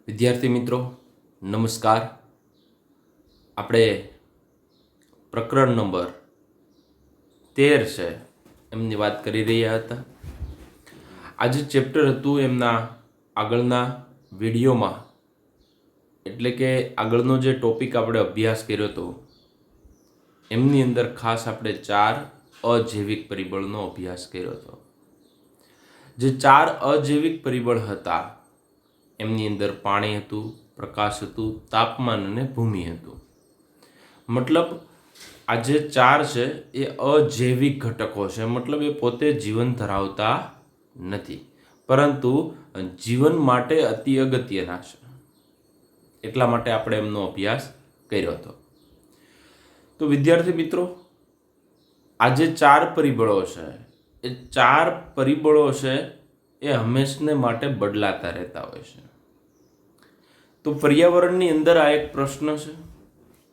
વિદ્યાર્થી મિત્રો નમસ્કાર. આપણે પ્રકરણ નંબર 13 છે એમની વાત કરી રહ્યા હતા. આજે ચેપ્ટર હતું એમના આગળના વિડીયોમાં, એટલે કે આગળનો જે ટોપિક આપણે અભ્યાસ કર્યો હતો એમની અંદર ખાસ આપણે 4 અજૈવિક પરિબળનો અભ્યાસ કર્યો હતો. જે 4 અજૈવિક પરિબળ હતા એમની અંદર પાણી હતું, પ્રકાશ હતું, તાપમાન અને ભૂમિ હતું. મતલબ આ જે 4 છે એ અજૈવિક ઘટકો છે, મતલબ એ પોતે જીવન ધરાવતા નથી, પરંતુ જીવન માટે અતિ અગત્યના છે. એટલા માટે આપણે એમનો અભ્યાસ કર્યો હતો. તો વિદ્યાર્થી મિત્રો, આ જે 4 પરિબળો છે એ 4 પરિબળો છે એ હંમેશને માટે બદલાતા રહેતા હોય છે. તો પર્યાવરણની અંદર આ એક પ્રશ્ન છે.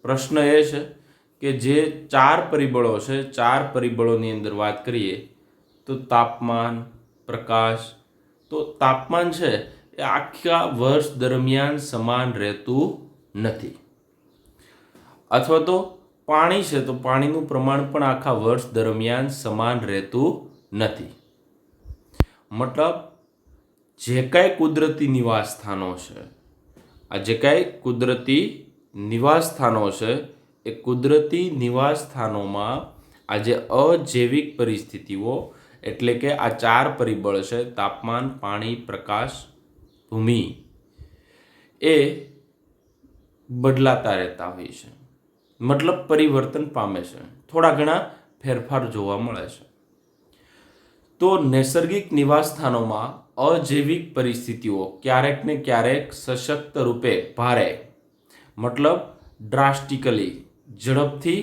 પ્રશ્ન એ છે કે જે 4 પરિબળો છે, 4 પરિબળોની અંદર વાત કરીએ તો તાપમાન, પ્રકાશ. તો તાપમાન છે એ આખા વર્ષ દરમિયાન સમાન રહેતું નથી, અથવા તો પાણી છે તો પાણીનું પ્રમાણ પણ આખા વર્ષ દરમિયાન સમાન રહેતું નથી. મતલબ જે કાંઈ કુદરતી નિવાસ સ્થાનો છે, આ જે કાંઈ કુદરતી નિવાસ સ્થાનો છે એ કુદરતી નિવાસ સ્થાનોમાં આ જે અજૈવિક પરિસ્થિતિઓ, એટલે કે આ 4 પરિબળ છે, તાપમાન, પાણી, પ્રકાશ, ભૂમિ, એ બદલાતા રહેતા હોય છે. મતલબ પરિવર્તન પામે છે, થોડા ઘણા ફેરફાર જોવા મળે છે. તો નૈસર્ગિક નિવાસ સ્થાનોમાં અજૈવિક પરિસ્થિતિઓ ક્યારેક ને ક્યારેક સશક્ત રૂપે ભારે, મતલબ ડ્રાસ્ટિકલી ઝડપથી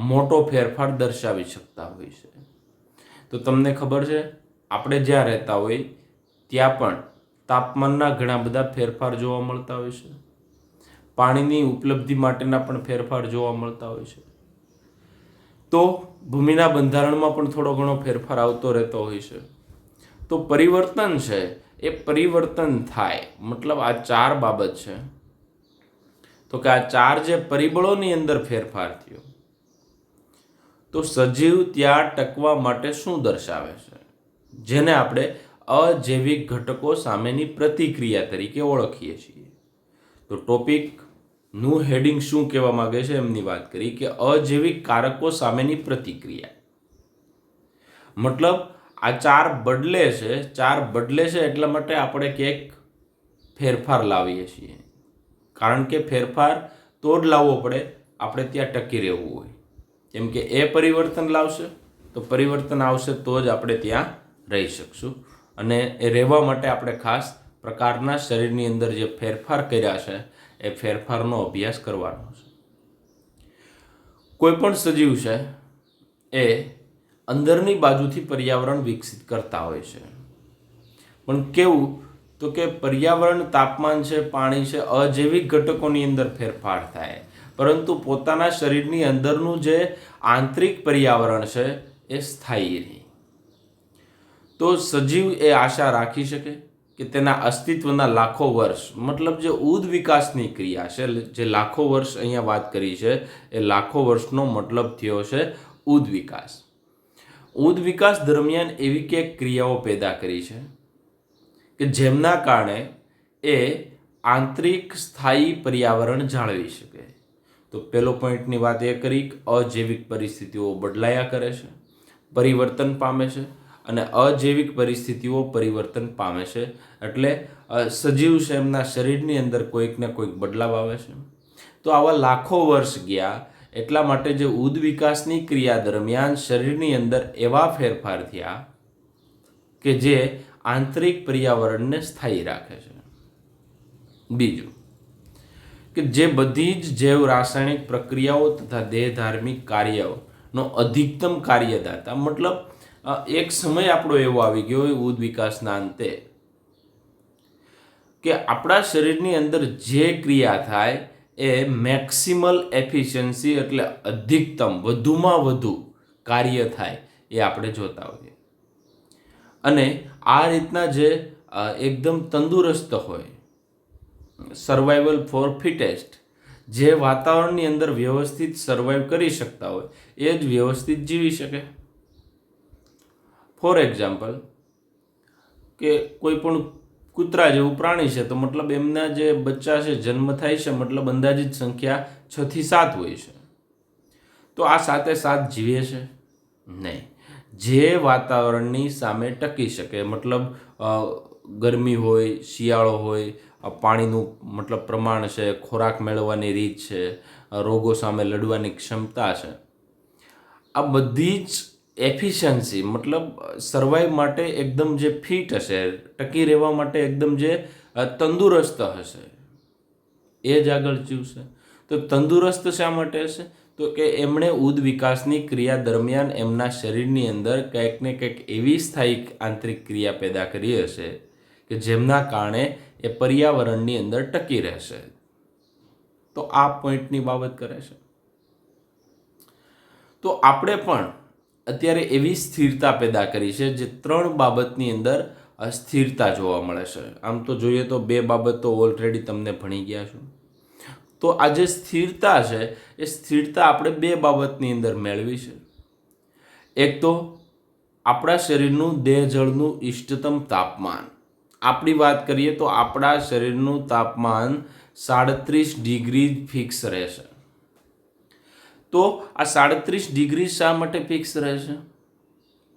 મોટો ફેરફાર દર્શાવી શકતા હોય છે. તો તમને ખબર છે, આપણે જ્યાં રહેતા હોય ત્યાં પણ તાપમાનના ઘણા બધા ફેરફાર જોવા મળતા હોય છે. પાણીની ઉપલબ્ધિ માટેના પણ ફેરફાર જોવા મળતા હોય છે. તો ભૂમિના બંધારણમાં પણ થોડો ઘણો ફેરફાર આવતો રહેતો હોય છે. તો પરિવર્તન છે એ પરિવર્તન થાય, મતલબ આ 4 બાબત છે. તો કે આ 4 જે પરિબળોની અંદર ફેરફાર થયો, તો સજીવ ત્યાં ટકવા માટે શું દર્શાવે છે, જેને આપણે અજૈવિક ઘટકો સામેની પ્રતિક્રિયા તરીકે ઓળખીએ છીએ. તો ટોપિકનું હેડિંગ શું કહેવા માંગે છે એમની વાત કરી કે અજૈવિક કારકો સામેની પ્રતિક્રિયા. મતલબ આ 4 બદલે છે, 4 બદલે છે એટલા માટે આપણે ક્યાંક ફેરફાર લાવીએ છીએ, કારણ કે ફેરફાર તો જ લાવવો પડે આપણે ત્યાં ટકી રહેવું હોય. કેમ કે એ પરિવર્તન લાવશે તો પરિવર્તન આવશે તો જ આપણે ત્યાં રહી શકશું, અને એ રહેવા માટે આપણે ખાસ પ્રકારના શરીરની અંદર જે ફેરફાર કર્યા છે એ ફેરફારનો અભ્યાસ કરવાનો છે. કોઈ પણ સજીવ છે એ અંદરની બાજુથી પર્યાવરણ વિકસિત કરતા હોય છે. પણ કેવું, તો કે પર્યાવરણ, તાપમાન છે, પાણી છે, અજૈવિક ઘટકોની અંદર ફેરફાર થાય, પરંતુ પોતાના શરીરની અંદરનું જે આંતરિક પર્યાવરણ છે એ સ્થાયી રહે. તો સજીવ એ આશા રાખી શકે કે તેના અસ્તિત્વના લાખો વર્ષ, મતલબ જે ઉદ વિકાસની ક્રિયા છે, જે લાખો વર્ષ અહીંયા વાત કરી છે એ લાખો વર્ષનો મતલબ થયો છે ઉદ વિકાસ. ઉદ વિકાસ દરમિયાન એવી કંઈક ક્રિયાઓ પેદા કરી છે કે જેમના કારણે એ આંતરિક સ્થાયી પર્યાવરણ જાળવી શકે. તો પહેલો પોઈન્ટની વાત એ કરી કે અજૈવિક પરિસ્થિતિઓ બદલાયા કરે છે, પરિવર્તન પામે છે, અને અજૈવિક પરિસ્થિતિઓ પરિવર્તન પામે છે એટલે સજીવ છે એમના શરીરની અંદર કોઈક ને કોઈક બદલાવ આવે છે. તો આવા લાખો વર્ષ ગયા, એટલા માટે જે ઉદ વિકાસની ક્રિયા દરમિયાન શરીરની અંદર એવા ફેરફાર થયા કે જે આંતરિક પર્યાવરણને સ્થાયી રાખે છે. બીજું કે જે બધી જ જૈવ રાસાયણિક પ્રક્રિયાઓ તથા દેહધાર્મિક કાર્યોનો અધિકતમ કાર્યદાતા, મતલબ એક સમય આપણો એવો આવી ગયો હોય ઉદ વિકાસના અંતે કે આપણા શરીરની અંદર જે ક્રિયા થાય એ મેક્સિમલ એફિશિયન્સી, એટલે અધિકતમ, વધુમાં વધુ કાર્ય થાય એ આપણે જોતા હોઈએ. અને આ રીતના જે એકદમ તંદુરસ્ત હોય, સર્વાઈવલ ફોર ફિટેસ્ટ, જે વાતાવરણની અંદર વ્યવસ્થિત સર્વાઈવ કરી શકતા હોય એ જ વ્યવસ્થિત જીવી શકે. ફોર એક્ઝામ્પલ, કે કોઈ પણ કૂતરા જેવું પ્રાણી છે તો મતલબ એમના જે બચ્ચા છે જન્મ થાય છે મતલબ અંદાજિત સંખ્યા 6 થી 7 હોય છે. તો આ 7 જીવે છે? નહીં. જે વાતાવરણની સામે ટકી શકે, મતલબ ગરમી હોય, શિયાળો હોય, પાણીનું મતલબ પ્રમાણ છે, ખોરાક મેળવવાની રીત છે, રોગો સામે લડવાની ક્ષમતા છે, આ બધી જ એફિશિયન્સી મતલબ સર્વાઈવ માટે એકદમ જે ફિટ હશે, ટકી રહેવા માટે એકદમ જે તંદુરસ્ત હશે એ જ આગળ જીવશે. તો તંદુરસ્ત શા માટે હશે? તો કે એમણે ઉદ વિકાસની ક્રિયા દરમિયાન એમના શરીરની અંદર કંઈક ને કંઈક એવી સ્થાયી આંતરિક ક્રિયા પેદા કરી હશે કે જેમના કારણે એ પર્યાવરણની અંદર ટકી રહેશે. તો આ પોઈન્ટની બાબત કરે છે. તો આપણે પણ અત્યારે એવી સ્થિરતા પેદા કરી છે જે 3 બાબતની અંદર સ્થિરતા જોવા મળે છે. આમ તો જોઈએ તો 2 બાબતો ઓલરેડી તમને ભણી ગયા છો. તો આ જે સ્થિરતા છે એ સ્થિરતા આપણે 2 બાબતની અંદર મેળવી છે. એક તો આપણા શરીરનું દેહ જળનું ઇષ્ટતમ તાપમાન. આપણી વાત કરીએ તો આપણા શરીરનું તાપમાન 37 ડિગ્રી ફિક્સ રહેશે. તો આ 37 ડિગ્રી શા માટે ફિક્સ રહેશે?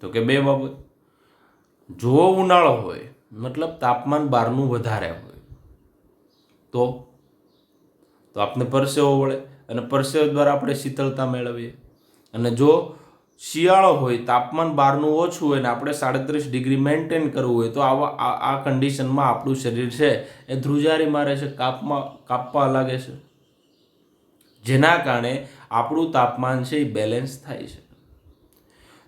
તો કે 2 બાબત. જો ઉનાળો હોય મતલબ તાપમાન બહારનું વધારે હોય તો આપને પરસેવો વળે અને પરસેવો દ્વારા આપણે શીતળતા મેળવીએ. અને જો શિયાળો હોય, તાપમાન બહારનું ઓછું હોય ને આપણે 37 ડિગ્રી મેન્ટેન કરવું હોય તો આ કન્ડિશનમાં આપણું શરીર છે એ ધ્રુજારી મારે છે, કાપવા લાગે છે, જેના કારણે આપણું તાપમાન છે એ બેલેન્સ થાય છે.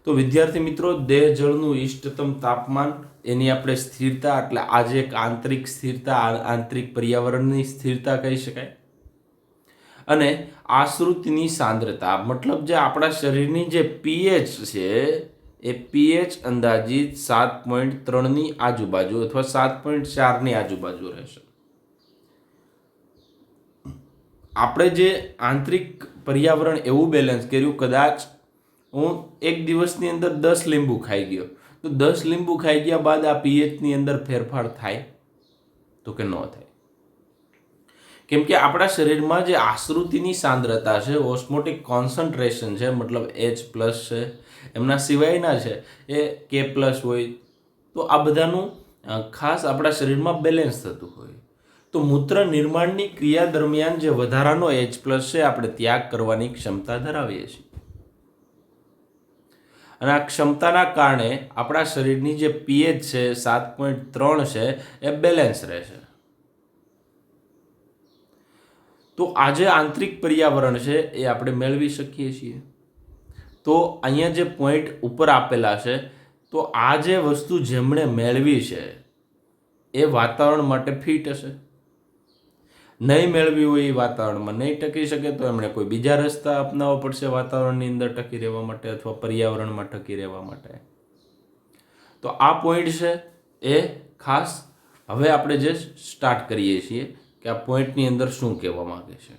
તો વિદ્યાર્થી મિત્રો, દેહ જળનું ઇષ્ટતમ તાપમાન એની આપણે સ્થિરતા, એટલે આજે એક આંતરિક સ્થિરતા, આંતરિક પર્યાવરણની સ્થિરતા કહી શકાય. અને આશ્રુતિની સાંદ્રતા મતલબ જે આપણા શરીરની જે પીએચ છે એ પીએચ અંદાજિત 7.3ની આજુબાજુ અથવા 7.4ની આજુબાજુ રહેશે. આપણે જે આંતરિક પર્યાવરણ એવું બેલેન્સ કર્યું, કદાચ હું એક દિવસની અંદર 10 લીંબુ ખાઈ ગયો તો 10 લીંબુ ખાઈ ગયા બાદ આ પીએચની અંદર ફેરફાર થાય? તો કે ન થાય. કેમ કે આપણા શરીરમાં જે આશ્રુતિની સાંદ્રતા છે, ઓસ્મોટિક કોન્સન્ટ્રેશન છે, મતલબ H+ છે, એમના સિવાયના છે એ K+ હોય, તો આ બધાનું ખાસ આપણા શરીરમાં બેલેન્સ થતું હોય. તો મૂત્ર નિર્માણની ક્રિયા દરમિયાન જે વધારાનો H+ છે આપણે ત્યાગ કરવાની ક્ષમતા ધરાવીએ છીએ. અને આ ક્ષમતાના કારણે આપણા શરીરની જે પીએચ છે 7.3 છે એ બેલેન્સ રહેશે. તો આ જે આંતરિક પર્યાવરણ છે એ આપણે મેળવી શકીએ છીએ. તો અહીંયા જે પોઈન્ટ ઉપર આપેલા છે, તો આ જે વસ્તુ જેમણે મેળવી છે એ વાતાવરણ માટે ફિટ હશે. નહીં મેળવી હોય એ વાતાવરણમાં નહીં ટકી શકે તો એમણે કોઈ બીજા રસ્તા અપનાવવા પડશે વાતાવરણની અંદર ટકી રહેવા માટે અથવા પર્યાવરણમાં ટકી રહેવા માટે. તો આ પોઈન્ટ છે એ ખાસ હવે આપણે જે સ્ટાર્ટ કરીએ છીએ કે આ પોઈન્ટની અંદર શું કહેવા માંગે છે.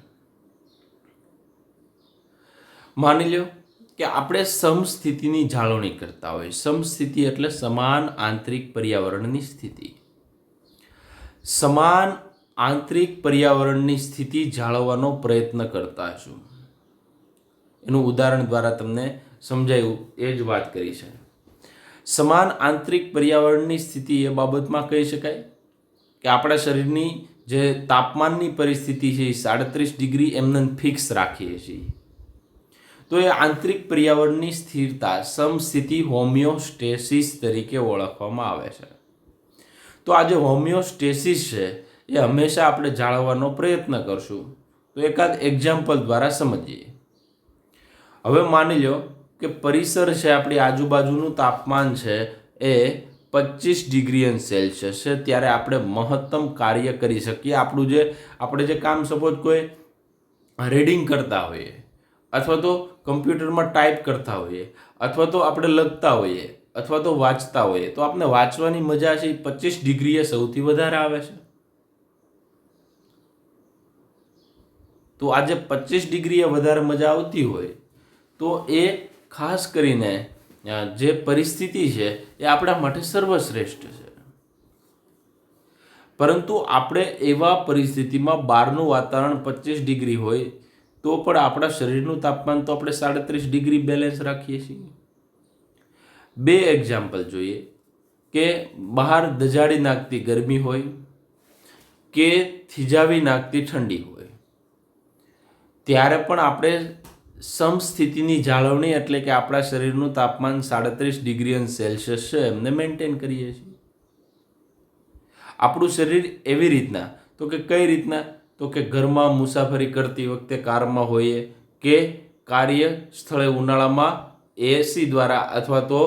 માની લો કે આપણે સમસ્થિતિની જાળવણી કરતા હોય. સમસ્થિતિ એટલે સમાન આંતરિક પર્યાવરણની સ્થિતિ. સમાન આંતરિક પર્યાવરણની સ્થિતિ જાળવવાનો પ્રયત્ન કરતા છું. એનું ઉદાહરણ દ્વારા તમને સમજાયું એ જ વાત કરી છે. સમાન આંતરિક પર્યાવરણની સ્થિતિ એ બાબતમાં કહી શકાય કે આપણા શરીરની જે તાપમાનની પરિસ્થિતિ છે એ 37 ડિગ્રી એમને ફિક્સ રાખીએ છીએ. તો એ આંતરિક પર્યાવરણની સ્થિરતા સમસ્થિતિ હોમિયોસ્ટેસિસ તરીકે ઓળખવામાં આવે છે. તો આ જે હોમિયોસ્ટેસિસ છે એ હંમેશા આપણે જાળવવાનો પ્રયત્ન કરશું. તો એકાદ એક્ઝામ્પલ દ્વારા સમજીએ. હવે માની લો કે પરિસર છે, આપણી આજુબાજુનું તાપમાન છે એ 25 ડિગ્રી સેલ્સિયસ છે, ત્યારે આપણે મહત્તમ કાર્ય કરી શકીએ. આપણે જે કામ સપોઝ કોઈ રીડિંગ કરતા હોઈએ અથવા તો કમ્પ્યુટરમાં ટાઈપ કરતા હોઈએ અથવા તો આપણે લખતા હોઈએ અથવા તો વાંચતા હોઈએ તો આપણે વાંચવાની મજા છે 25 ડિગ્રીએ સૌથી વધારે આવે છે. તો આજે 25 ડિગ્રીએ વધારે મજા આવતી હોય તો એ ખાસ કરીને જે પરિસ્થિતિ છે એ આપણા માટે સર્વશ્રેષ્ઠ છે. પરંતુ આપણે એવા પરિસ્થિતિમાં બહારનું વાતાવરણ 25 ડિગ્રી હોય તો પણ આપણા શરીરનું તાપમાન તો આપણે 37 ડિગ્રી બેલેન્સ રાખીએ છીએ. બે એક્ઝામ્પલ જોઈએ કે બહાર દજાડી નાખતી ગરમી હોય કે થીજાવી નાખતી ઠંડી હોય, ત્યારે પણ આપણે સમસ્થિતિની જાળવણી એટલે કે આપણા શરીરનું તાપમાન 37 ડિગ્રી છે એમને મેન્ટેન કરીએ છીએ. આપણું શરીર એવી રીતના, તો કે કઈ રીતના, તો કે ઘરમાં મુસાફરી કરતી વખતે કારમાં હોઈએ કે કાર્ય સ્થળે ઉનાળામાં એસી દ્વારા અથવા તો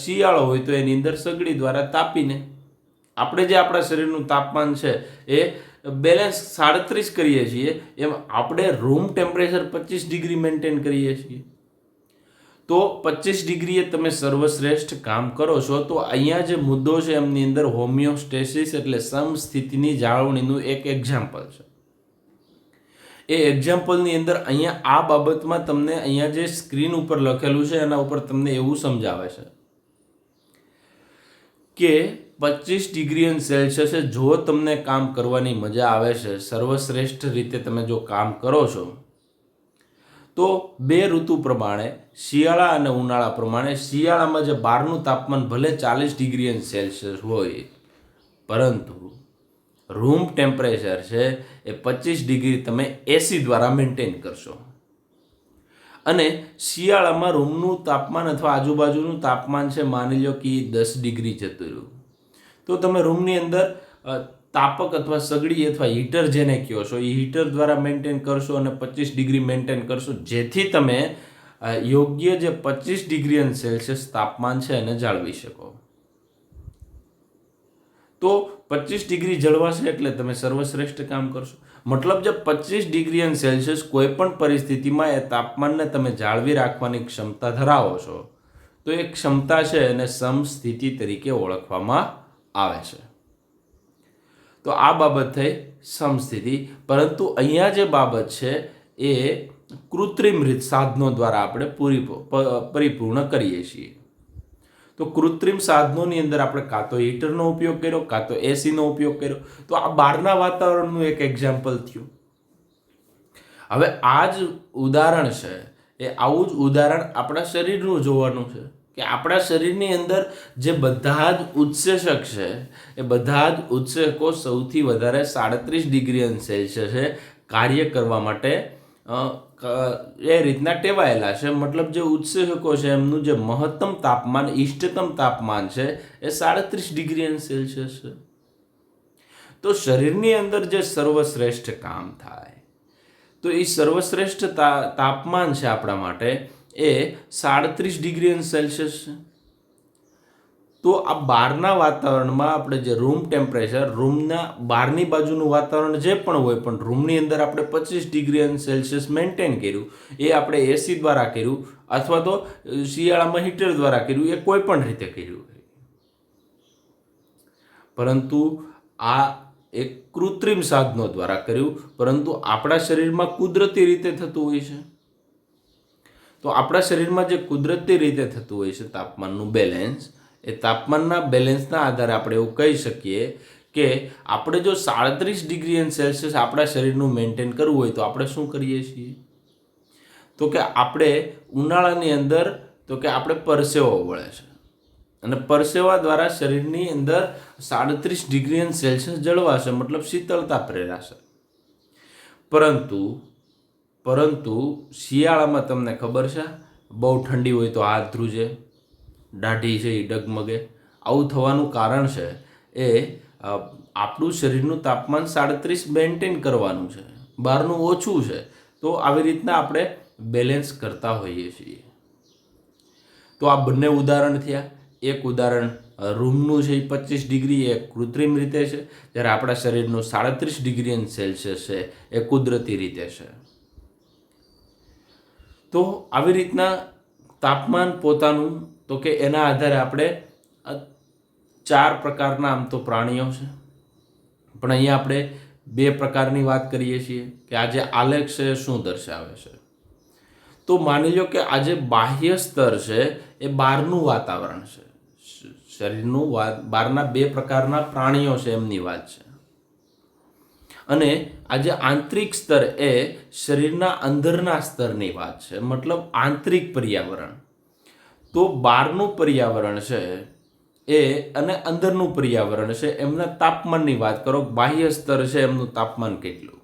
શિયાળો હોય તો એની અંદર સગડી દ્વારા તાપીને આપણે જે આપણા શરીરનું તાપમાન છે એ બેલેન્સ 37 કરીએ છીએ, એમ આપણે રૂમ ટેમ્પરેચર 25 ડિગ્રી મેન્ટેન કરીએ છીએ. તો 25 ડિગ્રીએ તમે સર્વશ્રેષ્ઠ કામ કરો છો. તો અહીંયા જે મુદ્દો છે એમની અંદર હોમિયોસ્ટેસિસ એટલે સમસ્થિતિની જાળવણીનું એક એક્ઝામ્પલ છે. એ એક્ઝામ્પલની અંદર અહીંયા આ બાબતમાં તમને અહીંયા જે સ્ક્રીન ઉપર લખેલું છે એના ઉપર તમને એવું સમજાવે છે કે 25 ડિગ્રી જો તમને કામ કરવાની મજા આવે છે, સર્વશ્રેષ્ઠ રીતે તમે જો કામ કરો છો, તો બે ઋતુ પ્રમાણે શિયાળા અને ઉનાળા પ્રમાણે શિયાળામાં જે બહારનું તાપમાન ભલે 40 ડિગ્રી હોય, પરંતુ રૂમ ટેમ્પરેચર છે એ 25 ડિગ્રી તમે એસી દ્વારા મેન્ટેન કરશો. અને શિયાળામાં રૂમનું તાપમાન અથવા આજુબાજુનું તાપમાન છે માની લો કે 10 ડિગ્રી જતું રહ્યું, તો તમે રૂમની અંદર તાપક અથવા સગડી અથવા હીટર જેને કહો છો એ હીટર દ્વારા મેન્ટેન કરશો અને 25 ડિગ્રી મેન્ટેન કરશો, જેથી તમે યોગ્ય જે 25 ડિગ્રી તાપમાન છે એને જાળવી શકો. તો 25 ડિગ્રી જળવાશે એટલે તમે સર્વશ્રેષ્ઠ કામ કરશો. મતલબ જે 25 ડિગ્રી કોઈ પણ પરિસ્થિતિમાં એ તાપમાનને તમે જાળવી રાખવાની ક્ષમતા ધરાવો છો, તો એ ક્ષમતા છે એને સમસ્થિતિ તરીકે ઓળખવામાં આવે છે. તો આ બાબત થઈ સમસ્થિતિ. પરંતુ અહીંયા જે બાબત છે એ કૃત્રિમ રીત સાધનો દ્વારા આપણે પરિપૂર્ણ કરીએ છીએ. તો કૃત્રિમ સાધનોની અંદર આપણે કાં તો હીટરનો ઉપયોગ કર્યો, કાં તો એસીનો ઉપયોગ કર્યો. તો આ બહારના વાતાવરણનું એક એક્ઝામ્પલ થયું. હવે આ જ ઉદાહરણ છે એ આવું જ ઉદાહરણ આપણા શરીરનું જોવાનું છે કે આપણા શરીરની અંદર જે બધા જ ઉત્સેચક છે એ બધા જ ઉત્સેચકો સૌથી વધારે 37 ડિગ્રી કાર્ય કરવા માટે એ રીતના ટેવાયેલા છે. મતલબ જે ઉત્સેચકો છે એમનું જે મહત્તમ તાપમાન, ઇષ્ટતમ તાપમાન છે એ 37 ડિગ્રી છે. તો શરીરની અંદર જે સર્વશ્રેષ્ઠ કામ થાય, તો એ સર્વશ્રેષ્ઠ તાપમાન છે આપણા માટે એ 37 ડિગ્રી છે. તો આ બહારના વાતાવરણમાં આપણે જે રૂમ ટેમ્પરેચર, રૂમના બહારની બાજુનું વાતાવરણ જે પણ હોય, પણ રૂમની અંદર આપણે 25 ડિગ્રી મેન્ટેન કર્યું, એ આપણે એસી દ્વારા કર્યું અથવા તો શિયાળામાં હીટર દ્વારા કર્યું, એ કોઈ પણ રીતે કર્યું. પરંતુ આ એક કૃત્રિમ સાધનો દ્વારા કર્યું, પરંતુ આપણા શરીરમાં કુદરતી રીતે થતું હોય છે. તો આપણા શરીરમાં જે કુદરતી રીતે થતું હોય છે તાપમાનનું બેલેન્સ, એ તાપમાનના બેલેન્સના આધારે આપણે એવું કહી શકીએ કે આપણે જો 37 ડિગ્રી આપણા શરીરનું મેન્ટેન કરવું હોય તો આપણે શું કરીએ છીએ? તો કે આપણે ઉનાળાની અંદર તો કે આપણે પરસેવો વળે છે અને પરસેવા દ્વારા શરીરની અંદર 37 ડિગ્રી જળવાશે, મતલબ શીતળતા પ્રેરાશે. પરંતુ શિયાળામાં તમને ખબર છે બહુ ઠંડી હોય તો હાથ ધ્રુજે, દાઢી છે એ ડગમગે. આવું થવાનું કારણ છે એ આપણું શરીરનું તાપમાન 37 મેન્ટેન કરવાનું છે, બહારનું ઓછું છે. તો આવી રીતના આપણે બેલેન્સ કરતા હોઈએ છીએ. તો આ બંને ઉદાહરણ થયા. એક ઉદાહરણ રૂમનું છે એ 25 ડિગ્રી એ કૃત્રિમ રીતે છે, જ્યારે આપણા શરીરનું 37 ડિગ્રી છે એ કુદરતી રીતે છે. તો આવી રીતના તાપમાન પોતાનું, તો કે એના આધારે આપણે 4 પ્રકારના આમ તો પ્રાણીઓ છે, પણ અહીંયા આપણે બે પ્રકારની વાત કરીએ છીએ કે આ જે આલેખ છે એ શું દર્શાવે છે. તો માની લો કે આ જે બાહ્ય સ્તર છે એ બહારનું વાતાવરણ છે, શરીરનું બહારના બે પ્રકારના પ્રાણીઓ છે એમની વાત છે. અને આ જે આંતરિક સ્તર એ શરીરના અંદરના સ્તરની વાત છે, મતલબ આંતરિક પર્યાવરણ. તો બહારનું પર્યાવરણ છે એ અને અંદરનું પર્યાવરણ છે એમના તાપમાનની વાત કરો. બાહ્ય સ્તર છે એમનું તાપમાન કેટલું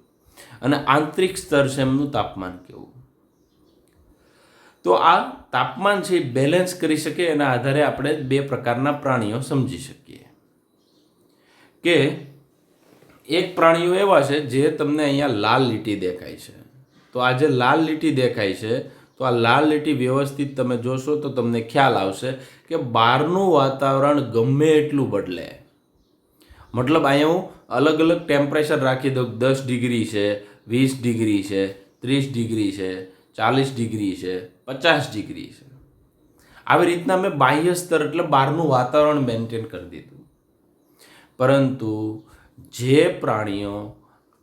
અને આંતરિક સ્તર છે એમનું તાપમાન કેવું. તો આ તાપમાન છે એ બેલેન્સ કરી શકે એના આધારે આપણે બે પ્રકારના પ્રાણીઓ સમજી શકીએ. કે એક પ્રાણીઓ એવા છે જે તમને અહીંયા લાલ લીટી દેખાય છે. તો આ જે લાલ લીટી દેખાય છે, તો આ લાલ લીટી વ્યવસ્થિત તમે જોશો તો તમને ખ્યાલ આવશે કે બહારનું વાતાવરણ ગમે એટલું બદલે, મતલબ અહીંયા હું અલગ અલગ ટેમ્પરેચર રાખી દઉં, 10 ડિગ્રી છે, 20 ડિગ્રી છે, 30 ડિગ્રી છે, 40 ડિગ્રી છે, 50 ડિગ્રી છે. આવી રીતના મેં બાહ્ય સ્તર એટલે બહારનું વાતાવરણ મેન્ટેન કરી દીધું. પરંતુ જે પ્રાણીઓ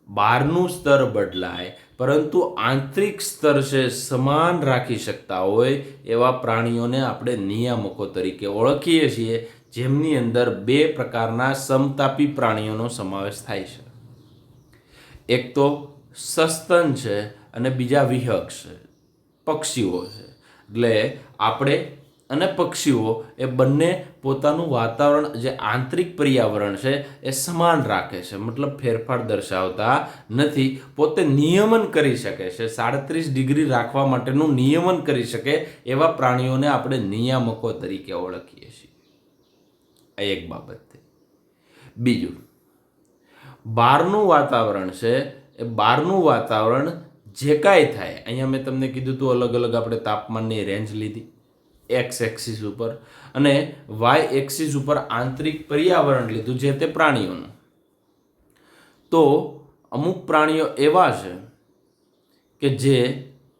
બહારનું સ્તર બદલાય પરંતુ આંતરિક સ્તર છે સમાન રાખી શકતા હોય એવા પ્રાણીઓને આપણે નિયામકો તરીકે ઓળખીએ છીએ, જેમની અંદર બે પ્રકારના સમતાપી પ્રાણીઓનો સમાવેશ થાય છે. એક તો સસ્તન છે અને બીજા વિહંગ છે, પક્ષીઓ છે. એટલે આપણે અને પક્ષીઓ એ બંને પોતાનું વાતાવરણ જે આંતરિક પર્યાવરણ છે એ સમાન રાખે છે, મતલબ ફેરફાર દર્શાવતા નથી. પોતે નિયમન કરી શકે છે, 37 ડિગ્રી રાખવા માટેનું નિયમન કરી શકે એવા પ્રાણીઓને આપણે નિયામકો તરીકે ઓળખીએ છીએ. આ એક બાબત થઈ. બીજું, બહારનું વાતાવરણ છે એ બહારનું વાતાવરણ જે કાંઈ થાય, અહીંયા મેં તમને કીધું હતું અલગ અલગ આપણે તાપમાનની રેન્જ લીધી એક્સ એક્સિસ ઉપર અને વાય એક્સિસ ઉપર આંતરિક પર્યાવરણ લીધું જે તે પ્રાણીઓનું. તો અમુક પ્રાણીઓ એવા છે કે જે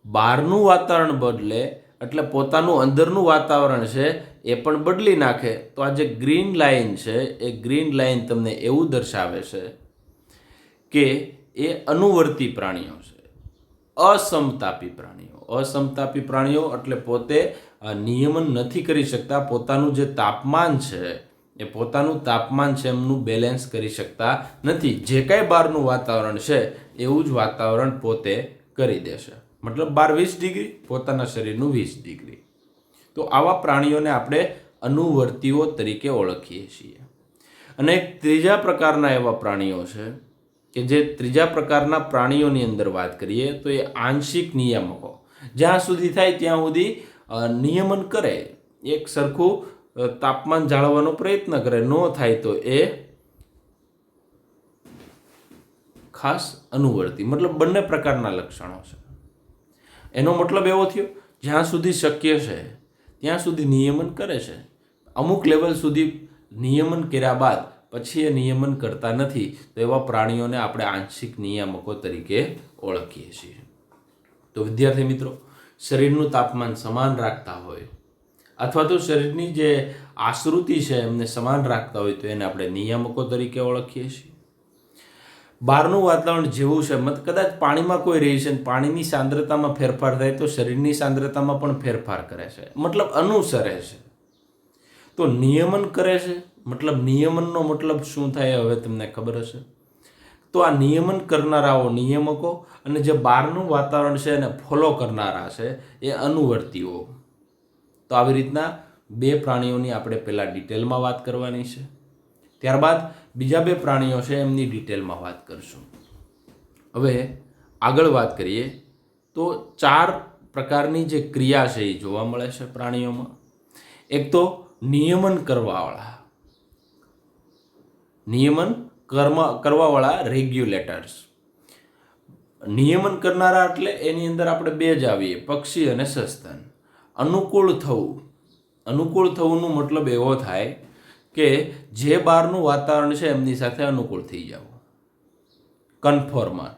બહારનું વાતાવરણ બદલે એટલે પોતાનું અંદરનું વાતાવરણ છે એ પણ બદલી નાખે. તો આ જે ગ્રીન લાઇન છે એ ગ્રીન લાઇન તમને એવું દર્શાવે છે કે એ અનુવર્તી પ્રાણીઓ છે, અસમતાપી પ્રાણીઓ. અસમતાપી પ્રાણીઓ એટલે પોતે નિયમન નથી કરી શકતા, પોતાનું જે તાપમાન છે એ પોતાનું તાપમાન છે એમનું બેલેન્સ કરી શકતા નથી. જે કાંઈ બહારનું વાતાવરણ છે એવું જ વાતાવરણ પોતે કરી દેશે, મતલબ 12-20 ડિગ્રી, પોતાના શરીરનું 20 ડિગ્રી. તો આવા પ્રાણીઓને આપણે અનુવર્તીઓ તરીકે ઓળખીએ છીએ. અને ત્રીજા પ્રકારના એવા પ્રાણીઓ છે કે જે ત્રીજા પ્રકારના પ્રાણીઓની અંદર વાત કરીએ તો એ આંશિક નિયામકો. જ્યાં સુધી થાય ત્યાં સુધી નિયમન કરે, એક સરખું તાપમાન જાળવવાનો પ્રયત્ન કરે, ન થાય તો એ ખાસ અનુવર્તી, મતલબ બંને પ્રકારના લક્ષણો છે. એનો મતલબ એવો થયો જ્યાં સુધી શક્ય છે ત્યાં સુધી નિયમન કરે છે, અમુક લેવલ સુધી નિયમન કર્યા બાદ પછી એ નિયમન કરતા નથી, તો એવા પ્રાણીઓને આપણે આંશિક નિયામકો તરીકે ઓળખીએ છીએ. તો વિદ્યાર્થી મિત્રો, શરીરનું તાપમાન સમાન રાખતા હોય અથવા તો શરીરની જે આશ્રુતિ છે એમને સમાન રાખતા હોય તો એને આપણે નિયામકો તરીકે ઓળખીએ છીએ. બહારનું વાતાવરણ જેવું છે, કદાચ પાણીમાં કોઈ રહે છે, પાણીની સાંદ્રતામાં ફેરફાર થાય તો શરીરની સાંદ્રતામાં પણ ફેરફાર કરે છે, મતલબ અનુસરે છે. તો નિયમન કરે છે, મતલબ નિયમનનો મતલબ શું થાય હવે તમને ખબર હશે. તો આ નિયમન કરનારાઓ નિયામકો અને જે બહારનું વાતાવરણ છે એને ફોલો કરનારા છે એ અનુવર્તીઓ. તો આવી રીતના બે પ્રાણીઓની આપણે પહેલાં ડિટેલમાં વાત કરવાની છે, ત્યારબાદ બીજા બે પ્રાણીઓ છે એમની ડિટેલમાં વાત કરશું. હવે આગળ વાત કરીએ તો 4 પ્રકારની જે ક્રિયા છે એ જોવા મળે છે પ્રાણીઓમાં. એક તો નિયમન કરવાવાળા રેગ્યુલેટર્સ. નિયમન કરનારા એટલે એની અંદર આપણે બે જ આવીએ, પક્ષી અને સસ્તન. અનુકૂળ થવુંનો મતલબ એવો થાય કે જે બહારનું વાતાવરણ છે એમની સાથે અનુકૂળ થઈ જવું, કન્ફોર્મર.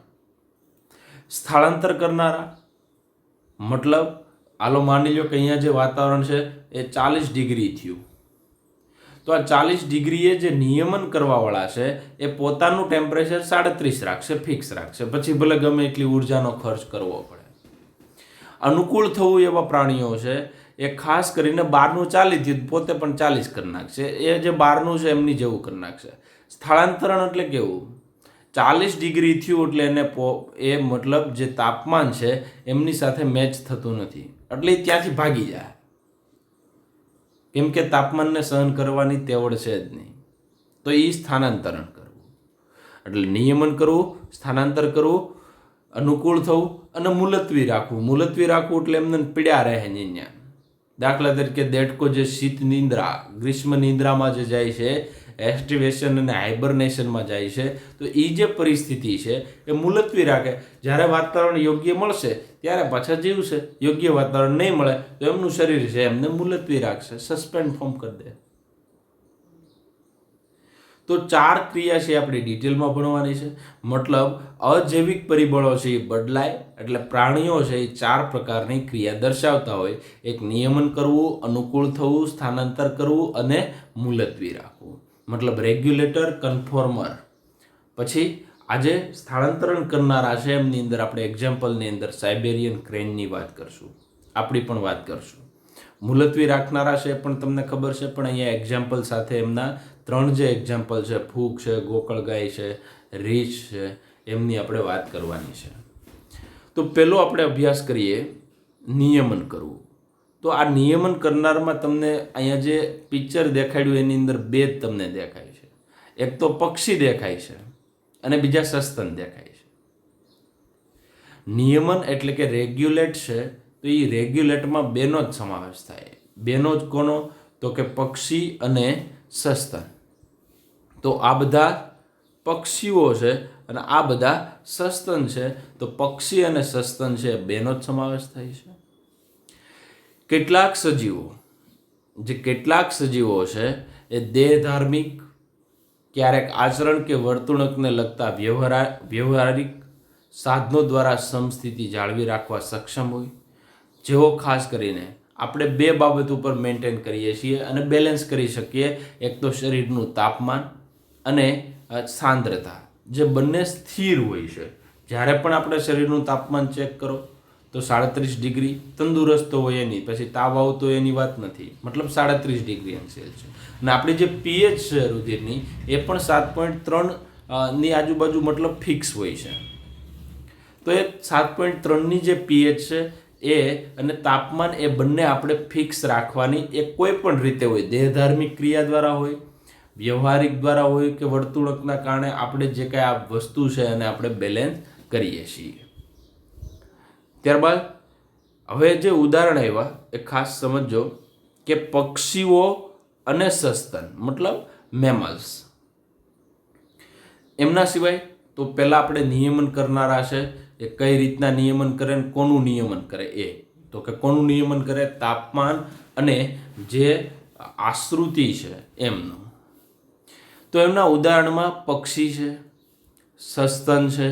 સ્થળાંતર કરનારા મતલબ આલો માની લો કે અહીંયા જે વાતાવરણ છે એ 40 ડિગ્રી થયું, તો આ 40 ડિગ્રીએ જે નિયમન કરવાવાળા છે એ પોતાનું ટેમ્પરેચર 37 રાખશે, ફિક્સ રાખશે, પછી ભલે ગમે એટલી ઉર્જાનો ખર્ચ કરવો પડે. અનુકૂળ થવું એવા પ્રાણીઓ છે એ ખાસ કરીને બહારનું 40 થયું પોતે પણ 40 કરી નાખશે, એ જે બહારનું છે એમની જેવું કરી નાખશે. સ્થળાંતરણ એટલે કેવું? 40 ડિગ્રી થયું એટલે એને એ મતલબ જે તાપમાન છે એમની સાથે મેચ થતું નથી એટલે એ ત્યાંથી ભાગી જાય, કેમ કે તાપમાનને સહન કરવાની તેવડ છે જ નહીં. તો એ સ્થાનાંતરણ કરવું એટલે નિયમન કરવું, સ્થાનાંતર કરવું, અનુકૂળ થવું અને મુલતવી રાખવું. મુલતવી રાખવું એટલે એમને પીડ્યા રહે અહીંયા. દાખલા તરીકે દેડકો જે શીત નિંદ્રા, ગ્રીષ્મ નિંદ્રામાં જે જાય છે, એસ્ટિવેશન અને હાઇબરનેશનમાં જાય છે, તો એ જે પરિસ્થિતિ છે એ મુલતવી રાખે. જ્યારે વાતાવરણ યોગ્ય મળશે ત્યારે પાછા જીવશે, યોગ્ય વાતાવરણ નહીં મળે તો એમનું શરીર છે એમને મુલતવી રાખશે, સસ્પેન્ડ ફોર્મ કરી દે. તો 4 ક્રિયા છે આપણી ડિટેલમાં ભણવાની છે. મતલબ અજૈવિક પરિબળો છે એ બદલાય એટલે પ્રાણીઓ છે એ 4 પ્રકારની ક્રિયા દર્શાવતા હોય. એક નિયમન કરવું, અનુકૂળ થવું, સ્થાનાંતર કરવું અને મુલતવી રાખવું. મતલબ રેગ્યુલેટર, કન્ફોર્મર. પછી આજે સ્થળાંતરણ કરનારા છે એમની અંદર આપણે એક્ઝામ્પલની અંદર સાઇબેરિયન ક્રેનની વાત કરશું, આપણી પણ વાત કરશું. મુલતવી રાખનારા છે પણ તમને ખબર છે, પણ અહીંયા એક્ઝામ્પલ સાથે એમના 3 જે એક્ઝામ્પલ છે, ફૂગ છે, ગોકળગાય છે, રીંછ છે, એમની આપણે વાત કરવાની છે. તો પહેલો આપણે અભ્યાસ કરીએ નિયમન કરવું. તો આ નિયમન કરનારમાં તમને અહીંયા જે પિક્ચર દેખાડ્યું એની અંદર 2 જ તમને દેખાય છે. એક તો પક્ષી દેખાય છે અને બીજા સસ્તન દેખાય છે. નિયમન એટલે કે રેગ્યુલેટ છે, તો એ રેગ્યુલેટમાં 2નો જ સમાવેશ થાય. 2નો જ કોનો? તો કે પક્ષી અને સસ્તન. તો આ બધા પક્ષીઓ છે અને આ બધા સસ્તન છે. તો પક્ષી અને સસ્તન છે 2નો જ સમાવેશ થાય છે. કેટલાક સજીવો છે એ દેહધાર્મિક, ક્યારેક આચરણ કે વર્તણૂકને લગતા વ્યવહારિક સાધનો દ્વારા સમસ્થિતિ જાળવી રાખવા સક્ષમ હોય. જેઓ ખાસ કરીને આપણે 2 બાબત ઉપર મેન્ટેન કરીએ છીએ અને બેલેન્સ કરી શકીએ. એક તો શરીરનું તાપમાન અને સાંદ્રતા, જે બંને સ્થિર હોય છે. જ્યારે પણ આપણે શરીરનું તાપમાન ચેક કરો તો 37 ડિગ્રી, તંદુરસ્ત હોય એની, પછી તાવ આવતો એની વાત નથી, મતલબ 37 ડિગ્રી સેલ્સિયસ છે. અને આપણી જે પીએચ છે રુધિરની એ પણ 7.3 ની આજુબાજુ મતલબ ફિક્સ હોય છે. તો એ 7.3ની જે પીએચ છે એ અને તાપમાન એ બંને આપણે ફિક્સ રાખવાની. એ કોઈ પણ રીતે હોય, દેહધાર્મિક ક્રિયા દ્વારા હોય, વ્યવહારિક દ્વારા હોય કે વર્તણૂકના કારણે આપણે જે કાંઈ આ વસ્તુ છે એને આપણે બેલેન્સ કરીએ છીએ. ત્યારબાદ હવે જે ઉદાહરણ આવ્યા એ ખાસ સમજો કે પક્ષીઓ અને સસ્તન મતલબ મેમલ્સ. એમના સિવાય તો પહેલાં આપણે નિયમન કરનારા છે એ કઈ રીતના નિયમન કરે ને કોનું નિયમન કરે એ. તો કે કોનું નિયમન કરે? તાપમાન અને જે આશ્રુતિ છે એમનું. તો એમના ઉદાહરણમાં પક્ષી છે, સસ્તન છે,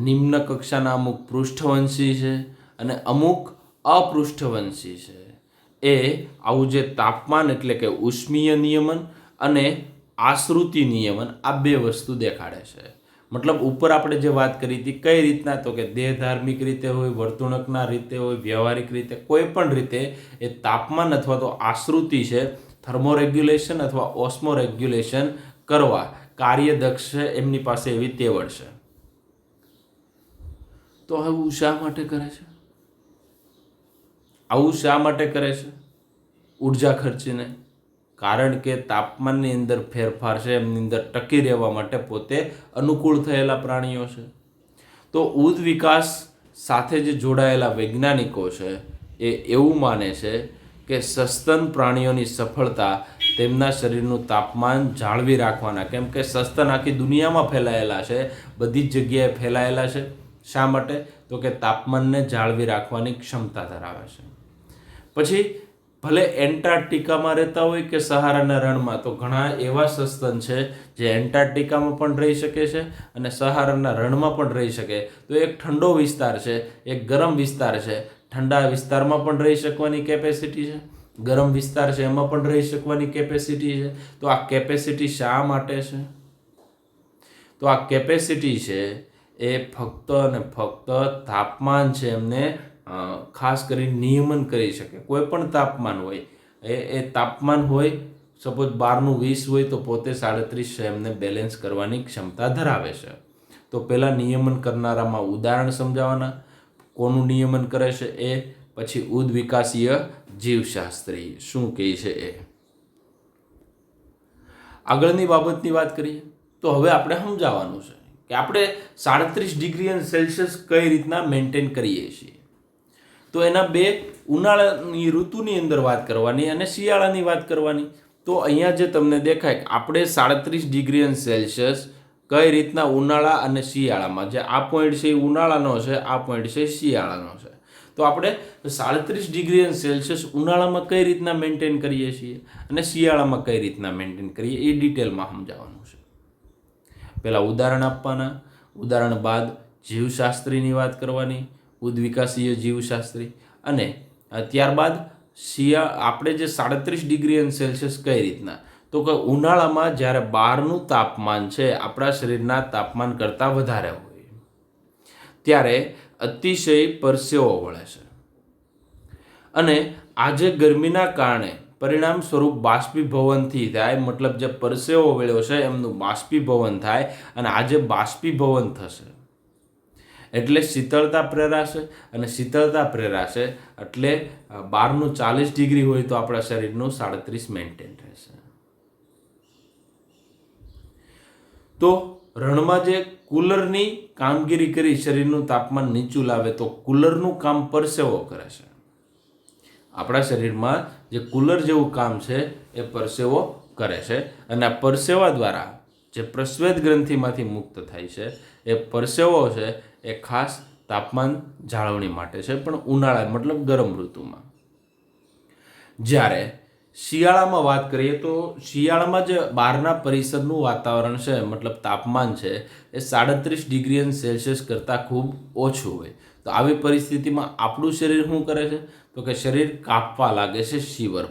નિમ્ન કક્ષાના અમુક પૃષ્ઠવંશી છે અને અમુક અપૃષ્ઠવંશી છે. એ આવું જે તાપમાન એટલે કે ઉષ્મીય નિયમન અને આશ્રુતિ નિયમન, આ 2 વસ્તુ દેખાડે છે. મતલબ ઉપર આપણે જે વાત કરી હતી કઈ રીતના, તો કે દેહધાર્મિક રીતે હોય, વર્તણૂકના રીતે હોય, વ્યવહારિક રીતે, કોઈ પણ રીતે એ તાપમાન અથવા તો આશ્રુતિ છે થર્મોરેગ્યુલેશન અથવા ઓસ્મોરેગ્યુલેશન કરવા કાર્યદક્ષ છે, એમની પાસે એવી તેવડ છે. તો આવું શા માટે કરે છે? આવું શા માટે કરે છે? ઉર્જા ખર્ચીને. કારણ કે તાપમાનની અંદર ફેરફાર છે એમની અંદર ટકી રહેવા માટે પોતે અનુકૂળ થયેલા પ્રાણીઓ છે. તો ઉદ વિકાસ સાથે જે જોડાયેલા વૈજ્ઞાનિકો છે એ એવું માને છે કે સસ્તન પ્રાણીઓની સફળતા તેમના શરીરનું તાપમાન જાળવી રાખવાના, કેમ કે સસ્તન આખી દુનિયામાં ફેલાયેલા છે, બધી જ જગ્યાએ ફેલાયેલા છે. શા માટે? તો કે તાપમાનને જાળવી રાખવાની ક્ષમતા ધરાવે છે. પછી ભલે એન્ટાર્કટિકામાં રહેતા હોય કે સહારાના રણમાં, તો ઘણા એવા સસ્તન છે જે એન્ટાર્કટિકામાં પણ રહી શકે છે અને સહારાના રણમાં પણ રહી શકે. તો એક ઠંડો વિસ્તાર છે, એક ગરમ વિસ્તાર છે. ઠંડા વિસ્તારમાં પણ રહી શકવાની કેપેસિટી છે, ગરમ વિસ્તાર છે એમાં પણ રહી શકવાની કેપેસિટી છે. તો આ કેપેસિટી શા માટે છે? તો આ કેપેસિટી છે એ ફક્ત અને ફક્ત તાપમાન છે એમને ખાસ કરીને નિયમન કરી શકે. કોઈ પણ તાપમાન હોય એ તાપમાન હોય, સપોઝ 12 20 હોય તો પોતે 37 છે એમને બેલેન્સ કરવાની ક્ષમતા ધરાવે છે. તો પહેલાં નિયમન કરનારામાં ઉદાહરણ સમજાવવાના, કોનું નિયમન કરે છે એ, પછી ઉદ્વિકાસીય જીવશાસ્ત્રી શું કહે છે એ. આગળની બાબતની વાત કરીએ તો હવે આપણે સમજાવવાનું છે કે આપણે 37°C કઈ રીતના મેન્ટેન કરીએ છીએ. તો એના બે ઉનાળાની ઋતુની અંદર વાત કરવાની અને શિયાળાની વાત કરવાની. તો અહીંયા જે તમને દેખાય કે આપણે 37°C કઈ રીતના ઉનાળા અને શિયાળામાં, જે આ પોઈન્ટ છે એ ઉનાળાનો છે, આ પોઈન્ટ છે શિયાળાનો છે. તો આપણે 37°C ઉનાળામાં કઈ રીતના મેન્ટેન કરીએ છીએ અને શિયાળામાં કઈ રીતના મેન્ટેન કરીએ એ ડિટેલમાં સમજાવવાનું છે. પહેલાં ઉદાહરણ આપવાના, ઉદાહરણ બાદ જીવશાસ્ત્રીની વાત કરવાની, ઉદ્વિકાસીય જીવશાસ્ત્રી, અને ત્યારબાદ આપણે જે 37°C કઈ રીતના, તો કે ઉનાળામાં જ્યારે બહારનું તાપમાન છે આપણા શરીરના તાપમાન કરતાં વધારે હોય ત્યારે અતિશય પરસેવો વળે છે અને આજે ગરમીના કારણે પરિણામ સ્વરૂપ બાષ્પીભવનથી થાય, મતલબ જે પરસેવો વળ્યો છે એમનું બાષ્પીભવન થાય અને આજે બાષ્પીભવન થશે એટલે શીતળતા પ્રેરાશે અને શીતળતા પ્રેરાશે એટલે બહારનું 40° હોય તો આપણા શરીરનું 37 મેન્ટેન રહેશે. તો રણમાં જે કુલરની કામગીરી કરી શરીરનું તાપમાન નીચું લાવે તો કુલરનું કામ પરસેવો કરે છે. આપણા શરીરમાં જે કુલર જેવું કામ છે એ પરસેવો કરે છે અને આ પરસેવા દ્વારા જે પ્રસ્વેદ ગ્રંથિમાંથી મુક્ત થાય છે એ પરસેવો છે એ ખાસ તાપમાન જાળવણી માટે છે, પણ ઉનાળા મતલબ ગરમ ઋતુમાં. જ્યારે શિયાળામાં વાત કરીએ તો શિયાળામાં જે બહારના પરિસરનું વાતાવરણ છે મતલબ તાપમાન છે એ 37°C કરતાં ખૂબ ઓછું હોય. તો આવી પરિસ્થિતિમાં આપણું શરીર શું કરે છે? તો કે શરીર કાપવા લાગે છે, શિવર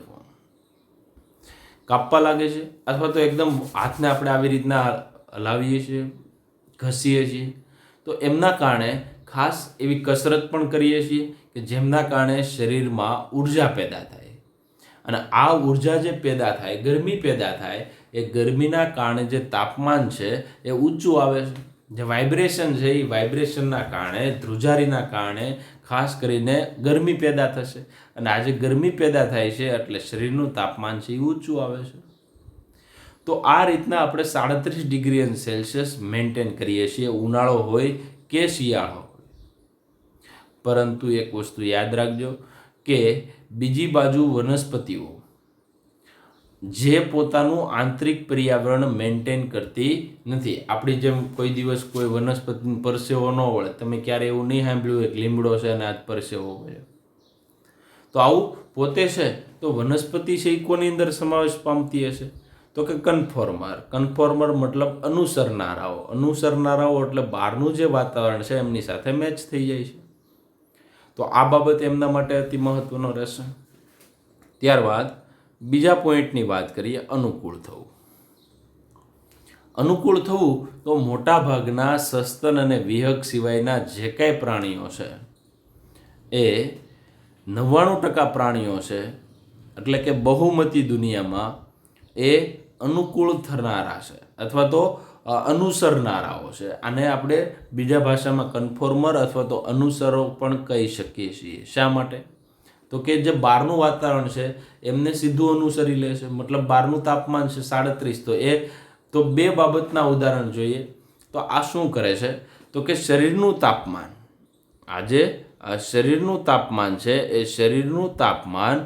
કાપવા લાગે છે, અથવા તો એકદમ હાથને આપણે આવી રીતના હલાવીએ છીએ, ઘસીએ છીએ. તો એમના કારણે ખાસ એવી કસરત પણ કરીએ છીએ કે જેમના કારણે શરીરમાં ઉર્જા પેદા થાય અને આ ઉર્જા જે પેદા થાય, ગરમી પેદા થાય, એ ગરમીના કારણે જે તાપમાન છે એ ઊંચું આવે છે. જે વાઇબ્રેશન છે એ વાઇબ્રેશનના કારણે, ધ્રુજારીના કારણે ખાસ કરીને ગરમી પેદા થશે અને આજે ગરમી પેદા થાય છે એટલે શરીરનું તાપમાન છે એ ઊંચું આવે છે. તો આ રીતના આપણે 37°C મેન્ટેન કરીએ છીએ, ઉનાળો હોય કે શિયાળો હોય. પરંતુ એક વસ્તુ યાદ રાખજો કે બીજી બાજુ વનસ્પતિઓ જે પોતાનું આંતરિક પર્યાવરણ મેન્ટેન કરતી નથી. આપણી જેમ કોઈ દિવસ કોઈ વનસ્પતિ પરસેવો ન વળે. તમે ક્યારે એવું નહીં સાંભળ્યું એક લીમડો છે અને આજ પરસેવો વળે. તો આવું પોતે છે તો વનસ્પતિ છે એ કોની અંદર સમાવેશ પામતી હશે? તો કે કન્ફોર્મર મતલબ અનુસરનારાઓ એટલે બહારનું જે વાતાવરણ છે એમની સાથે મેચ થઈ જાય છે. તો આ બાબત એમના માટે અતિ મહત્વનો રહેશે. ત્યારબાદ બીજા પોઈન્ટની વાત કરીએ, અનુકૂળ થવું. અનુકૂળ થવું તો મોટાભાગના સસ્તન અને વિહગ સિવાયના જે કાંઈ પ્રાણીઓ છે એ 99% પ્રાણીઓ છે એટલે કે બહુમતી દુનિયામાં એ અનુકૂળ થનારા છે અથવા તો અનુસરનારાઓ છે. આને આપણે બીજા ભાષામાં કન્ફોર્મર અથવા તો અનુસરો પણ કહી શકીએ છીએ. શા માટે? તો કે જે બહારનું વાતાવરણ છે એમને સીધું અનુસરી લે છે. મતલબ બહારનું તાપમાન છે 37, તો બે બાબતના ઉદાહરણ જોઈએ. તો આ શું કરે છે? તો કે શરીરનું તાપમાન, આજે શરીરનું તાપમાન છે એ શરીરનું તાપમાન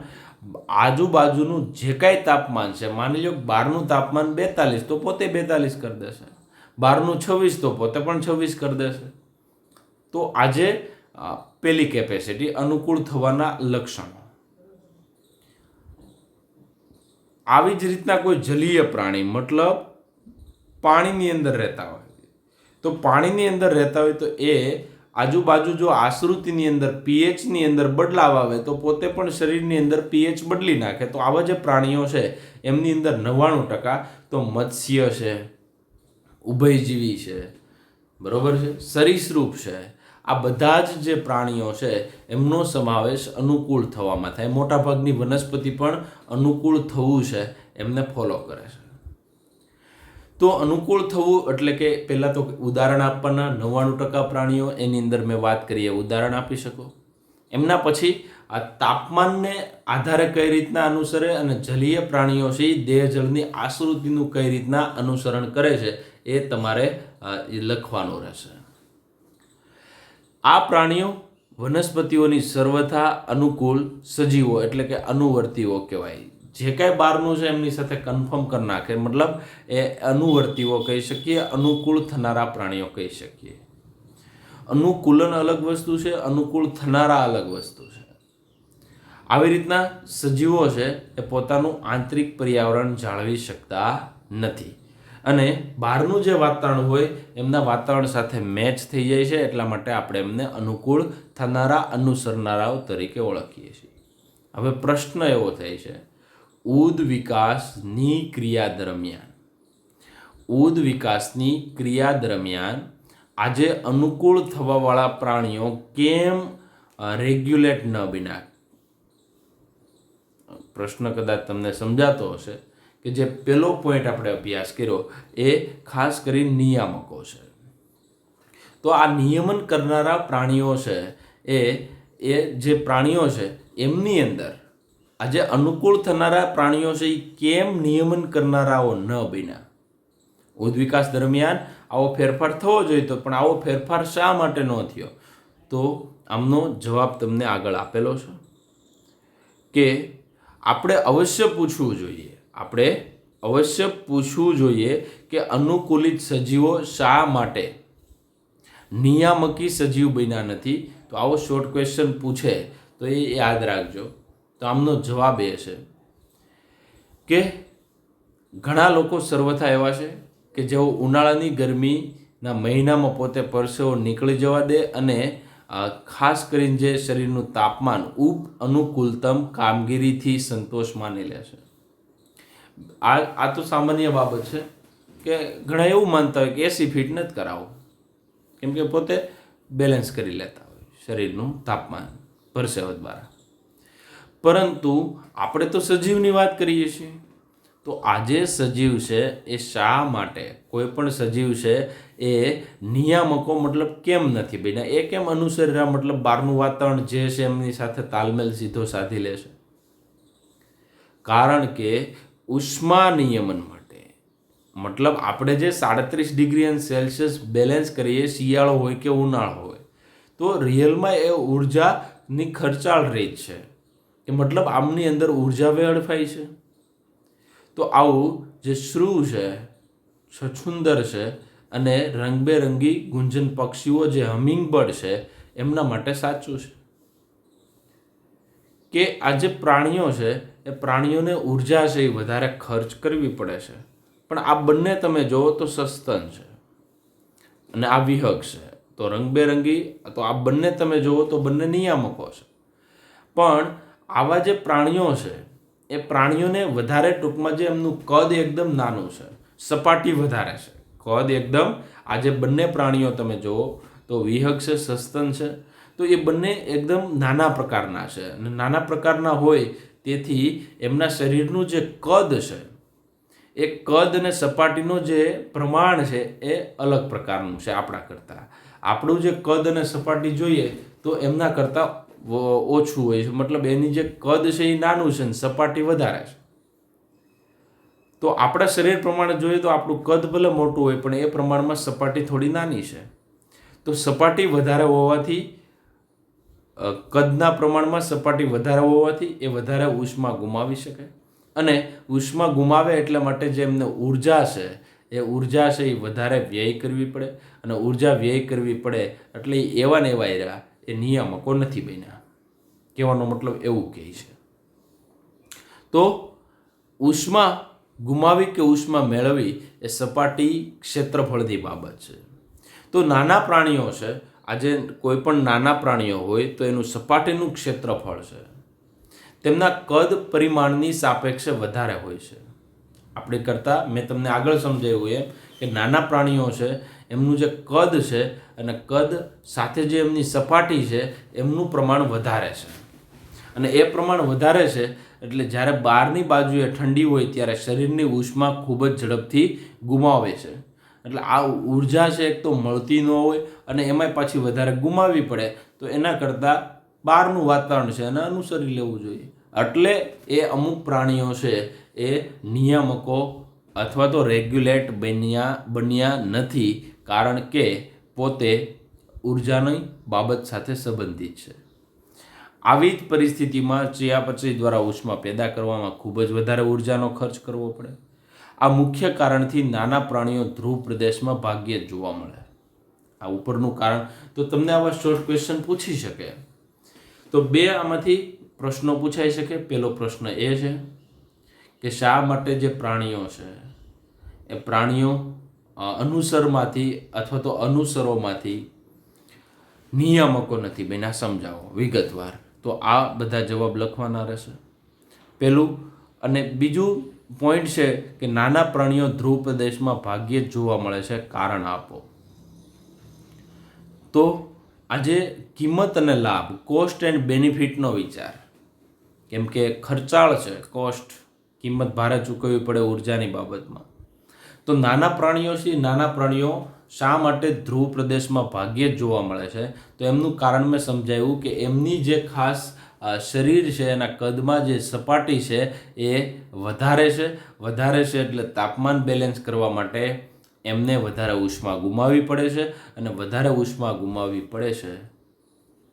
આજુબાજુનું જે કાંઈ તાપમાન છે, માની લો બહારનું તાપમાન 42 તો પોતે 42 કરી દેશે, બહારનું 26 તો પોતે પણ 26 કરી દેશે. તો આજે પેલી કેપેસિટી અનુકૂળ થવાના લક્ષણો. આવી જ રીતના કોઈ જલીય પ્રાણી મતલબ પાણીની અંદર રહેતા હોય, તો પાણીની અંદર રહેતા હોય તો એ આજુબાજુ જો આશ્રુતિની અંદર પીએચની અંદર બદલાવ આવે તો પોતે પણ શરીરની અંદર પીએચ બદલી નાખે. તો આવા જે પ્રાણીઓ છે એમની અંદર 99% તો મત્સ્ય છે, ઉભયજીવી છે, બરોબર છે, સરીસૃપ છે, આ બધા જ જે પ્રાણીઓ છે એમનો સમાવેશ અનુકૂળ થવામાં થાય. મોટાભાગની વનસ્પતિ પણ અનુકૂળ થવું છે એમને ફોલો કરે છે. તો અનુકૂળ થવું એટલે કે પહેલાં તો ઉદાહરણ આપવાના 99% પ્રાણીઓ, એની અંદર મેં વાત કરીએ ઉદાહરણ આપી શકો. એમના પછી આ તાપમાનને આધારે કઈ રીતના અનુસરે અને જલીય પ્રાણીઓ છે એ દેહ જળની આશ્રુતિનું કઈ રીતના અનુસરણ કરે છે એ તમારે લખવાનું રહેશે. આ પ્રાણીઓ વનસ્પતિઓની સર્વથા અનુકૂળ સજીવો એટલે કે અનુવર્તીઓ કહેવાય. જે કાંઈ બહારનું છે એમની સાથે કન્ફર્મ કરી નાખે, મતલબ એ અનુવર્તીઓ કહી શકીએ, અનુકૂળ થનારા પ્રાણીઓ કહી શકીએ. અનુકૂલન અલગ વસ્તુ છે, અનુકૂળ થનારા અલગ વસ્તુ છે. આવી રીતના સજીવો છે એ પોતાનું આંતરિક પર્યાવરણ જાળવી શકતા નથી અને બહારનું જે વાતાવરણ હોય એમના વાતાવરણ સાથે મેચ થઈ જાય છે. એટલા માટે આપણે એમને અનુકૂળ થનારા અનુસરનારાઓ તરીકે ઓળખીએ છીએ. હવે પ્રશ્ન એવો થાય છે, ઉદ વિકાસની ક્રિયા દરમિયાન આજે અનુકૂળ થવાવાળા પ્રાણીઓ કેમ રેગ્યુલેટ ન બન્યા? પ્રશ્ન કદાચ તમને સમજાતો હશે કે જે પહેલો પોઈન્ટ આપણે અભ્યાસ કર્યો એ ખાસ કરી નિયામકો છે. તો આ નિયમન કરનારા પ્રાણીઓ છે એ જે પ્રાણીઓ છે એમની અંદર આજે અનુકૂળ થનારા પ્રાણીઓ છે એ કેમ નિયમન કરનારાઓ ન બન્યા? ઉદ વિકાસ દરમિયાન આવો ફેરફાર થવો જોઈએ તો, પણ આવો ફેરફાર શા માટે ન થયો? તો આમનો જવાબ તમને આગળ આપેલો છે કે આપણે અવશ્ય પૂછવું જોઈએ કે અનુકૂલિત સજીવો શા માટે નિયામકી સજીવ બન્યા નથી. તો આવો શોર્ટ ક્વેશ્ચન પૂછે તો એ યાદ રાખજો. તો આમનો જવાબ એ છે કે ઘણા લોકો સર્વથા એવા છે કે જેઓ ઉનાળાની ગરમીના મહિનામાં પોતે પરસેવો નીકળી જવા દે અને ખાસ કરીને જે શરીરનું તાપમાન અનુકૂલતમ કામગીરીથી સંતોષ માની લે છે. આ તો સામાન્ય બાબત છે કે ઘણા એવું માનતા હોય કે એસી ફિટ નથી કરાવો, કેમ કે પોતે બેલેન્સ કરી લેતા હોય શરીરનું તાપમાન પરસેવા દ્વારા. પરંતુ આપણે તો સજીવની વાત કરીએ છીએ. તો આજે સજીવ છે એ શા માટે, કોઈ પણ સજીવ છે એ નિયામકો મતલબ કેમ નથી બન્યા, એ કેમ અનુસરી રહ્યા, મતલબ બહારનું વાતાવરણ જે છે એમની સાથે તાલમેલ સીધો સાધી લે છે? કારણ કે ઉષ્મા નિયમન માટે, મતલબ આપણે જે 37°C બેલેન્સ કરીએ, શિયાળો હોય કે ઉનાળો હોય, તો રિયલમાં એ ઉર્જાની ખર્ચાળ રીત છે કે મતલબ આમની અંદર ઉર્જા વેડફાય છે. તો આવું જે શ્રુવ છે, છછુંદર છે અને રંગબેરંગી ગુંજન પક્ષીઓ જે હમિંગબર્ડ છે એમના માટે સાચું છે કે આ જે પ્રાણીઓ છે એ પ્રાણીઓને ઉર્જા છે એ વધારે ખર્ચ કરવી પડે છે. પણ આ બંને તમે જુઓ તો સસ્તન છે અને આ વિહગ છે. તો રંગબેરંગી, તો આ બંને તમે જુઓ તો બંને નિયામકો છે. પણ આવા જે પ્રાણીઓ છે એ પ્રાણીઓને વધારે, ટૂંકમાં જે એમનું કદ એકદમ નાનું છે, સપાટી વધારે છે, કદ એકદમ, આ જે બંને પ્રાણીઓ તમે જુઓ તો વિહગ છે, સસ્તન છે, તો એ બંને એકદમ નાના પ્રકારના છે અને નાના પ્રકારના હોય તેથી એમના શરીરનું જે કદ છે એ કદ અને સપાટીનું જે પ્રમાણ છે એ અલગ પ્રકારનું છે આપણા કરતાં. આપણું જે કદ અને સપાટી જોઈએ તો એમના કરતાં ઓછું હોય છે, મતલબ એની જે કદ છે એ નાનું છે ને સપાટી વધારે છે. તો આપણા શરીર પ્રમાણે જોઈએ તો આપણું કદ ભલે મોટું હોય પણ એ પ્રમાણમાં સપાટી થોડી નાની છે. તો સપાટી વધારે હોવાથી, કદના પ્રમાણમાં સપાટી વધારે હોવાથી એ વધારે ઉષ્મા ગુમાવી શકે અને ઉષ્મા ગુમાવે એટલા માટે જે એમને ઉર્જા છે એ ઉર્જા છે એ વધારે વ્યય કરવી પડે અને ઉર્જા વ્યય કરવી પડે એટલે એવા ને એવા રહ્યા એ નિયામકો નથી બન્યા. કહેવાનો મતલબ એવું કહે છે. તો ઉષ્મા ગુમાવી કે ઉષ્મા મેળવવી એ સપાટી ક્ષેત્રફળની બાબત છે. તો નાના પ્રાણીઓ છે આજે કોઈ પણ નાના પ્રાણીઓ હોય તો એનું સપાટીનું ક્ષેત્રફળ છે તેમના કદ પરિમાણની સાપેક્ષે વધારે હોય છે. આપણે કરતાં મેં તમને આગળ સમજાવ્યું એમ કે નાના પ્રાણીઓ છે એમનું જે કદ છે અને કદ સાથે જે એમની સપાટી છે એમનું પ્રમાણ વધારે છે, અને એ પ્રમાણ વધારે છે એટલે જ્યારે બહારની બાજુએ ઠંડી હોય ત્યારે શરીરની ઉષ્મા ખૂબ જ ઝડપથી ગુમાવે છે. એટલે આ ઉર્જા છે એક તો મળતી ન હોય અને એમાંય પાછી વધારે ગુમાવવી પડે, તો એના કરતાં બહારનું વાતાવરણ છે એને અનુસરી લેવું જોઈએ. એટલે એ અમુક પ્રાણીઓ છે એ નિયામકો અથવા તો રેગ્યુલેટ બન્યા નથી, કારણ કે પોતે ઉર્જાની બાબત સાથે સંબંધિત છે. આવી જ પરિસ્થિતિમાં ચયાપચય દ્વારા ઉષ્મા પેદા કરવામાં ખૂબ જ વધારે ઉર્જાનો ખર્ચ કરવો પડે. આ મુખ્ય કારણથી નાના પ્રાણીઓ ધ્રુવ પ્રદેશમાં ભાગ્યે જ જોવા મળે. આ ઉપરનું કારણ તો તમને આવા શોર્ટ ક્વેશ્ચન પૂછી શકે. તો બે આમાંથી પ્રશ્નો પૂછાઈ શકે. પહેલો પ્રશ્ન એ છે કે શા માટે જે પ્રાણીઓ છે એ પ્રાણીઓ અનુસરમાંથી અથવા તો અનુસરોમાંથી નિયામકો નથી બન્યા, સમજાવો વિગતવાર. તો આ બધા જવાબ લખવાના રહેશે પહેલું. અને બીજું પોઈન્ટ છે કે નાના પ્રાણીઓ ધ્રુવ પ્રદેશમાં ભાગ્યે જ જોવા મળે છે, કારણ આપો. તો આજે કિંમત અને લાભ, કોસ્ટ એન્ડ બેનિફિટનો વિચાર, કેમ કે ખર્ચાળ છે, કોસ્ટ, કિંમત ભારે ચૂકવવી પડે ઉર્જાની બાબતમાં. તો નાના પ્રાણીઓ છે, નાના પ્રાણીઓ શા માટે ધ્રુવ પ્રદેશમાં ભાગ્યે જ જોવા મળે છે? તો એમનું કારણ મેં સમજાવ્યું કે એમની જે ખાસ શરીર છે એના કદમાં જે સપાટી છે એ વધારે છે એટલે તાપમાન બેલેન્સ કરવા માટે એમને વધારે ઉષ્મા ગુમાવવી પડે છે, અને વધારે ઉષ્મા ગુમાવવી પડે છે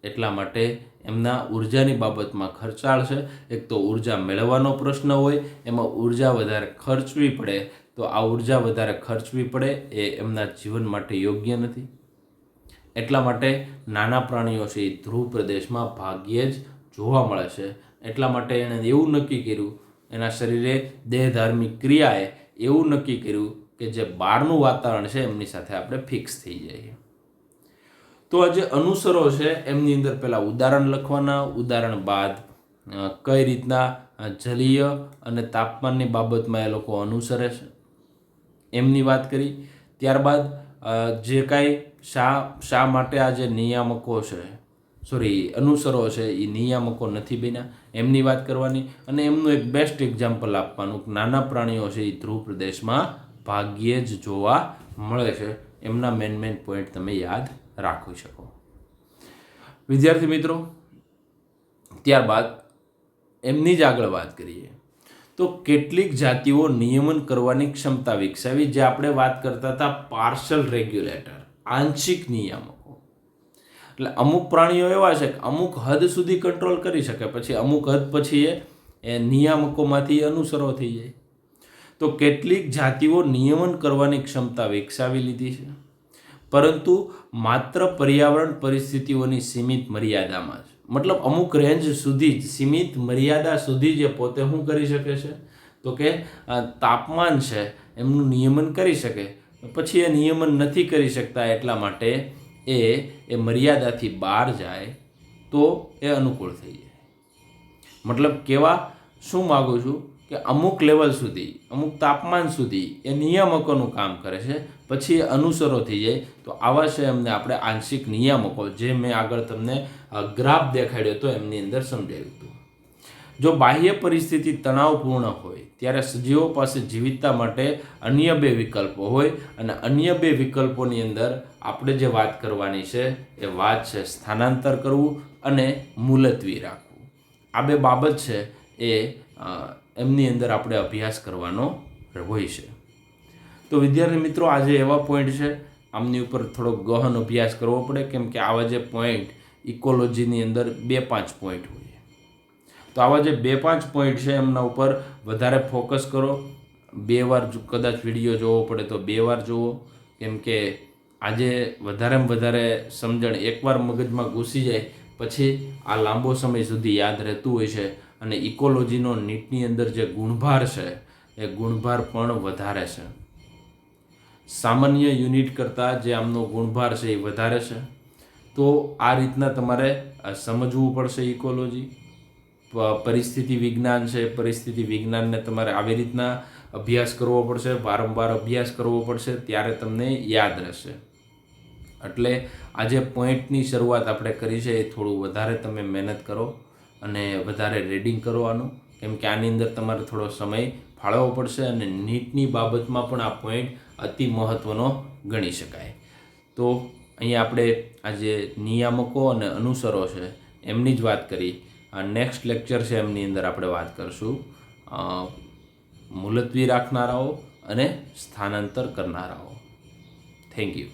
એટલા માટે એમના ઉર્જાની બાબતમાં ખર્ચાળ છે. એક તો ઉર્જા મેળવવાનો પ્રશ્ન હોય, એમાં ઉર્જા વધારે ખર્ચવી પડે, તો આ ઉર્જા વધારે ખર્ચવી પડે એ એમના જીવન માટે યોગ્ય નથી. એટલા માટે નાના પ્રાણીઓ છે એ ધ્રુવ પ્રદેશમાં ભાગ્યે જ જોવા મળે છે. એટલા માટે એણે એવું નક્કી કર્યું, એના શરીરે દેહધાર્મિક ક્રિયાએ એવું નક્કી કર્યું કે જે બહારનું વાતાવરણ છે એમની સાથે આપણે ફિક્સ થઈ જઈએ. તો આ જે અનુસરો છે એમની અંદર પહેલાં ઉદાહરણ લખવાના, ઉદાહરણ બાદ કઈ રીતના જલીય અને તાપમાનની બાબતમાં એ લોકો અનુસરે છે એમની વાત કરી. ત્યારબાદ જે કાંઈ શા માટે આ જે નિયામકો છે અનુસરો છે એ નિયામકો નથી બન્યા એમની વાત કરવાની, અને એમનું એક બેસ્ટ એક્ઝામ્પલ આપવાનું કે નાના પ્રાણીઓ છે એ ધ્રુવ પ્રદેશમાં ભાગ્યે જ જોવા મળે છે. એમના મેન પોઈન્ટ તમે યાદ રાખી શકો. વિદ્યાર્થી મિત્રો, ત્યારબાદ એમની જ આગળ વાત કરીએ તો કેટલીક જાતિઓ નિયમન કરવાની ક્ષમતા વિકસાવી, જે આપણે વાત કરતા હતા પાર્શલ રેગ્યુલેટર, આંશિક નિયામકો. એટલે અમુક પ્રાણીઓ એવા છે કે અમુક હદ સુધી કંટ્રોલ કરી શકે, પછી અમુક હદ પછી એ નિયામકોમાંથી અનુસરો થઈ જાય. તો કેટલીક જાતિઓ નિયમન કરવાની ક્ષમતા વિકસાવી લીધી છે, પરંતુ માત્ર પર્યાવરણ પરિસ્થિતિઓની સીમિત મર્યાદામાં જ, મતલબ અમુક રેન્જ સુધી જ, સીમિત મર્યાદા સુધી જ પોતે શું કરી શકે છે? તો કે તાપમાન છે એમનું નિયમન કરી શકે. પછી એ નિયમન નથી કરી શકતા એટલા માટે એ મર્યાદાથી બહાર જાય તો એ અનુકૂળ થઈ જાય. મતલબ કેવા શું માગું છું કે અમુક લેવલ સુધી, અમુક તાપમાન સુધી એ નિયામકોનું કામ કરે છે, પછી એ અનુસરો થઈ જાય. તો આવા છે એમને આપણે આંશિક નિયામકો, જે મેં આગળ તમને ગ્રાફ દેખાડ્યો હતો એમની અંદર સમજાવ્યું હતું. જો બાહ્ય પરિસ્થિતિ તણાવપૂર્ણ હોય ત્યારે સજીવો પાસે જીવિતતા માટે અન્ય બે વિકલ્પો હોય, અને અન્ય બે વિકલ્પોની અંદર આપણે જે વાત કરવાની છે એ વાત છે સ્થાનાંતર કરવું અને મુલતવી રાખવું. આ બે બાબત છે એ એમની અંદર આપણે અભ્યાસ કરવાનો હોય છે. તો વિદ્યાર્થી મિત્રો, આજે એવા પોઈન્ટ છે આમની ઉપર થોડોક ગહન અભ્યાસ કરવો પડે, કેમ કે આવા જે પોઈન્ટ ઇકોલોજીની અંદર 2-5 પોઈન્ટ હોય. તો આવા જે 2-5 પોઈન્ટ છે એમના ઉપર વધારે ફોકસ કરો. 2 વાર કદાચ વિડીયો જોવો પડે તો 2 વાર જુઓ, કેમ કે આજે વધારેમાં વધારે સમજણ એકવાર મગજમાં ઘૂસી જાય પછી આ લાંબો સમય સુધી યાદ રહેતું હોય છે. અને ઇકોલોજીનો નીટની અંદર જે ગુણભાર છે એ ગુણભાર પણ વધારે છે. સામાન્ય યુનિટ કરતાં જે આમનો ગુણભાર છે એ વધારે છે. તો આ રીતના તમારે સમજવું પડશે ઇકોલોજી. પરિસ્થિતિ વિજ્ઞાન છે, પરિસ્થિતિ વિજ્ઞાનને તમારે આવી રીતના અભ્યાસ કરવો પડશે, વારંવાર અભ્યાસ કરવો પડશે, ત્યારે તમને યાદ રહેશે. એટલે આ જે પોઈન્ટની શરૂઆત આપણે કરી છે એ થોડું વધારે તમે મહેનત કરો અને વધારે રીડિંગ કરવાનું, કેમ કે આની અંદર તમારે થોડો સમય ફાળવવો પડશે અને નીટની બાબતમાં પણ આ પોઈન્ટ અતિ મહત્ત્વનો ગણી શકાય. તો અહીંયા આપણે આ જે નિયામકો અને અનુસરો છે એમની જ વાત કરી. નેક્સ્ટ લેક્ચર છે એમની અંદર આપણે વાત કરીશું મુલતવી રાખનારાઓ અને સ્થાનાંતર કરનારાઓ. Thank you.